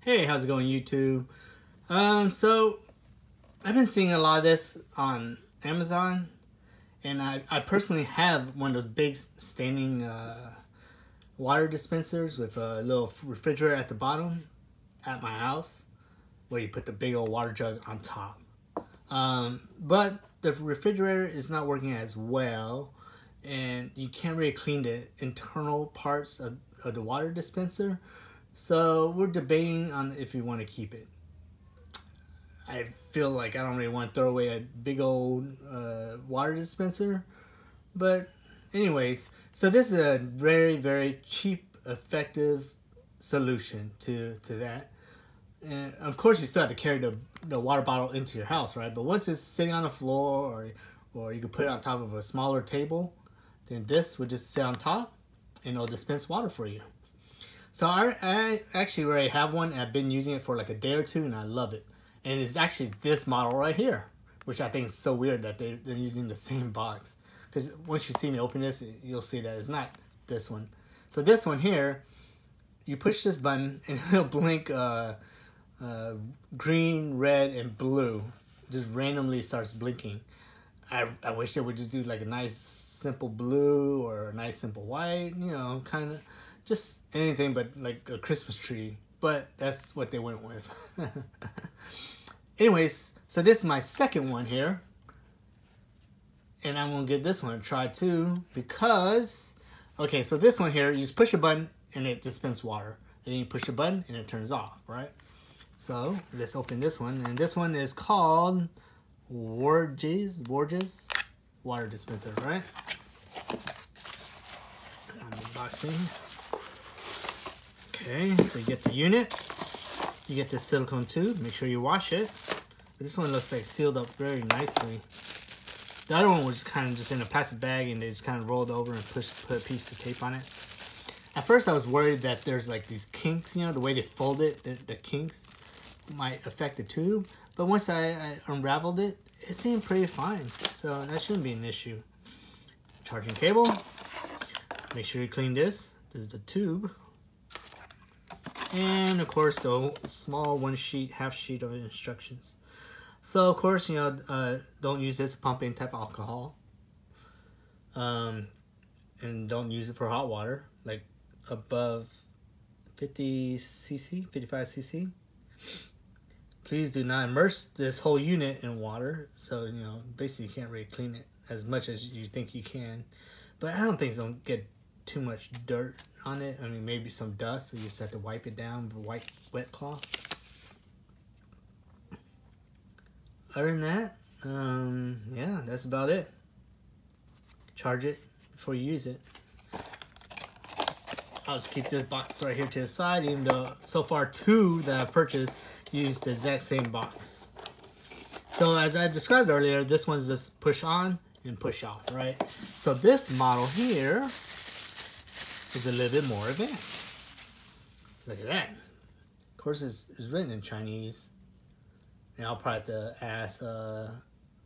Hey, how's it going, YouTube? So I've been seeing a lot of this on Amazon, and I personally have one of those big standing water dispensers with a little refrigerator at the bottom at my house, where you put the big old water jug on top. But the refrigerator is not working as well, and you can't really clean the internal parts of the water dispenser. So we're debating on if we want to keep it. I feel like I don't really want to throw away a big old water dispenser. But anyways, so this is a very, very cheap, effective solution to that. And of course you still have to carry the water bottle into your house, right? But once it's sitting on the floor, or you can put it on top of a smaller table, then this would just sit on top and it'll dispense water for you. So I actually already have one. I've been using it for like a day or two, and I love it. And it's actually this model right here, which I think is so weird that they're using the same box. Because once you see me open this, you'll see that it's not this one. So this one here, you push this button, and it'll blink green, red, and blue. Just randomly starts blinking. I wish it would just do like a nice simple blue or a nice simple white, you know, kind of. Just anything but like a Christmas tree. But that's what they went with. Anyways, so this is my second one here. And I'm going to give this one a try too. Because, okay, so this one here, you just push a button and it dispenses water. And then you push a button and it turns off, right? So let's open this one. And this one is called Warges Water Dispenser, right? Unboxing. Okay, so you get the unit, you get the silicone tube, make sure you wash it. But this one looks like sealed up very nicely. The other one was kind of just in a plastic bag and they just kind of rolled over and put a piece of tape on it. At first I was worried that there's like these kinks, you know, the way they fold it, the kinks might affect the tube. But once I unraveled it, it seemed pretty fine. So that shouldn't be an issue. Charging cable, make sure you clean this. This is the tube. And of course, so small half sheet of instructions. So of course, you know, don't use this to pump any type of alcohol. And don't use it for hot water, like above 50 cc, 55 cc. Please do not immerse this whole unit in water. So, you know, basically you can't really clean it as much as you think you can. But I don't think it's gonna get too much dirt on it. I mean, maybe some dust, so you just have to wipe it down with a wet cloth. Other than that, yeah, that's about it. Charge it before you use it. I'll just keep this box right here to the side, even though so far two that I purchased use the exact same box. So as I described earlier, this one's just push on and push off, right? So this model here is a little bit more advanced. Look at that. Of course, it's written in Chinese. And I'll probably have to ask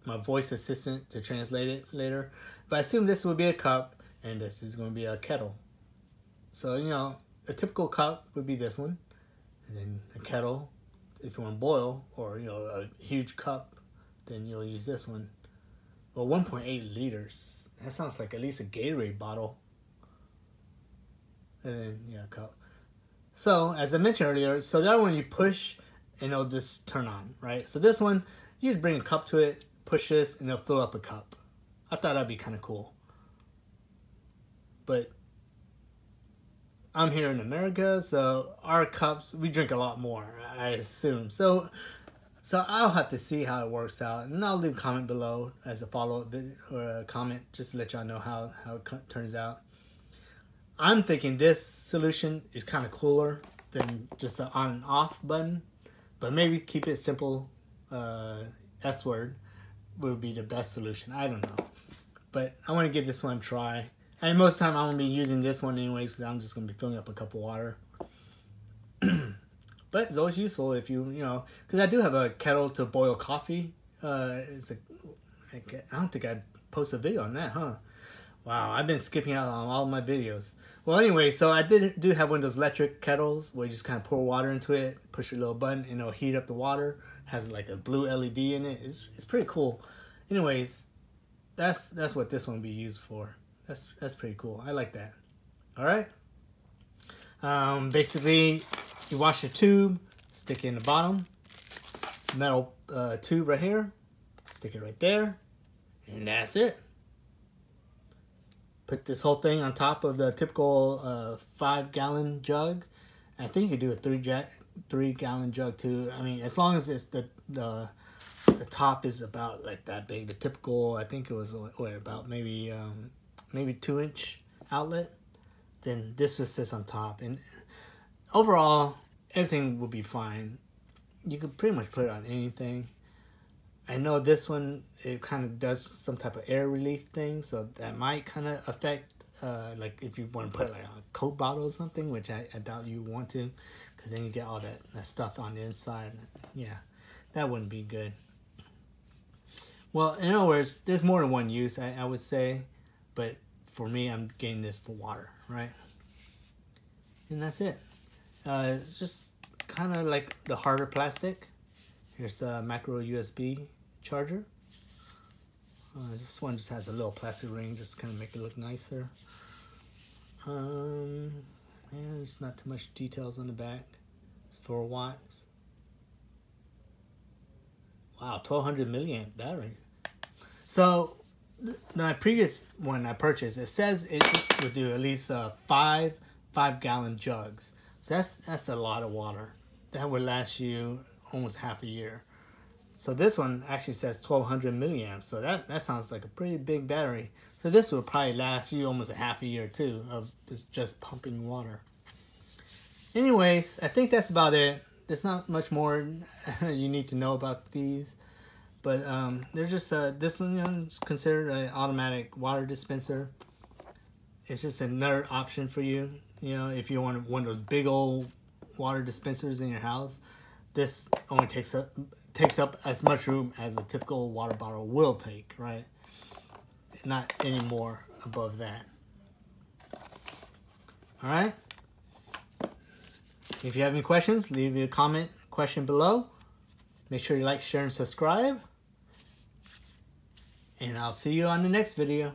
my voice assistant to translate it later. But I assume this would be a cup, and this is going to be a kettle. So, you know, a typical cup would be this one. And then a kettle, if you want to boil, or, you know, a huge cup, then you'll use this one. Well, 1.8 liters. That sounds like at least a Gatorade bottle. And then, yeah, cup. So, as I mentioned earlier, so that one you push and it'll just turn on, right? So this one, you just bring a cup to it, push this, and it'll fill up a cup. I thought that'd be kind of cool. But I'm here in America, so our cups, we drink a lot more, I assume. So I'll have to see how it works out. And I'll leave a comment below as a follow-up video, or a comment, just to let y'all know how it turns out. I'm thinking this solution is kind of cooler than just an on and off button, but maybe keep it simple. S word would be the best solution. I don't know, but I want to give this one a try. And most of the time I'm going to be using this one anyways, because I'm just going to be filling up a cup of water. But it's always useful if you know, because I do have a kettle to boil coffee. I don't think I posted a video on that, huh? Wow, I've been skipping out on all my videos. Well, anyway, so I do have one of those electric kettles where you just kind of pour water into it, push your little button, and it'll heat up the water. It has like a blue LED in it. It's pretty cool. Anyways, that's what this one will be used for. That's pretty cool. I like that. All right. Basically, you wash your tube, stick it in the bottom, metal tube right here, stick it right there, and that's it. Put this whole thing on top of the typical 5-gallon jug. I think you could do a 3-gallon jug too. I mean, as long as it's the top is about like that big. The typical, I think it was about maybe 2-inch outlet. Then this just sits on top, and overall everything will be fine. You could pretty much put it on anything. I know this one, it kind of does some type of air relief thing, so that might kind of affect, like if you want to put it like on a Coke bottle or something, which I doubt you want to, because then you get all that stuff on the inside. Yeah, that wouldn't be good. Well, in other words, there's more than one use, I would say, but for me, I'm getting this for water, right? And that's it. It's just kind of like the harder plastic. Here's the macro USB charger. This one just has a little plastic ring, just kind of make it look nicer. And there's not too much details on the back. It's 4 watts. Wow, 1200 milliamp battery. So my previous one I purchased, it says it would do at least 5-gallon jugs. So that's a lot of water. That would last you almost half a year. So this one actually says 1200 milliamps. So that sounds like a pretty big battery. So this will probably last you almost a half a year too of just pumping water. Anyways, I think that's about it. There's not much more you need to know about these. But they're just, this one is considered an automatic water dispenser. It's just another option for you. You know, if you want one of those big old water dispensers in your house, this only takes up as much room as a typical water bottle will take, right? Not any more above that. All right. If you have any questions, leave me a question below. Make sure you like, share, and subscribe. And I'll see you on the next video.